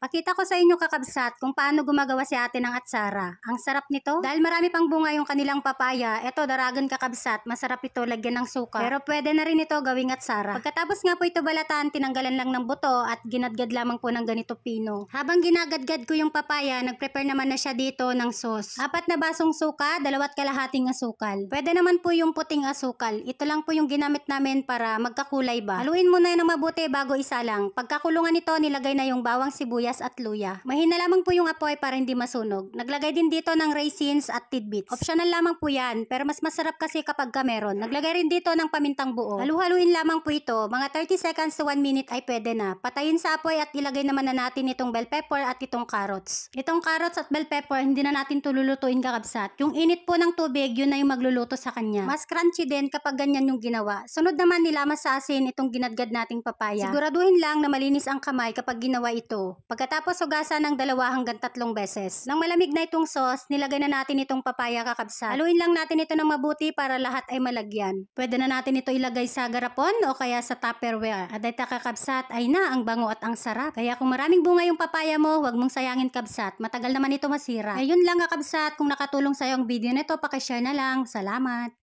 Pakita ko sa inyo kakabsat kung paano gumagawa si ate ng atsara. Ang sarap nito. Dahil marami pang bunga yung kanilang papaya, eto daragan kakabsat, masarap ito lagyan ng suka. Pero pwede na rin ito gawing atsara. Pagkatapos nga po ito balatan, tinanggalan lang ng buto at ginadgad lamang po ng ganito pino. Habang ginagadgad ko yung papaya, nagprepare naman na siya dito ng sauce. 4 na basong suka, 2.5 asukal. Pwede naman po yung puting asukal. Ito lang po yung ginamit namin para magkakulay ba. Haluin muna yan ng mabuti bago isalang. Pagkakulungan nito, nilagay na yung bawang sibuyas at luya. Mahina lamang po yung apoy para hindi masunog. Naglagay din dito ng raisins at tidbits. Optional lamang po yan, pero mas masarap kasi kapag meron. Naglagay rin dito ng pamintang buo. Halu-haluin lamang po ito. Mga 30 seconds to 1 minute ay pwede na. Patayin sa apoy at ilagay naman na natin itong bell pepper at itong carrots. Itong carrots at bell pepper, hindi na natin tululutuin kakabsat. Yung init po ng tubig, yun na yung magluluto sa kanya. Mas crunchy din kapag ganyan yung ginawa. Sunod naman nilamas sa asin itong ginadgad nating papaya. Siguraduhin lang na malinis ang kamay kapag ginawa ito. Pagkatapos hugasan ng 2 hanggang 3 beses. Nang malamig na itong sauce, nilagay na natin itong papaya kakabsat. Haluin lang natin ito ng mabuti para lahat ay malagyan. Pwede na natin ito ilagay sa garapon o kaya sa tupperware. At dahil kakabsat ay na ang bango at ang sarap. Kaya kung maraming bunga yung papaya mo, huwag mong sayangin kabsat. Matagal naman ito masira. Ayun lang kakabsat, kung nakatulong sa iyo ang video nito, pakishare na lang. Salamat!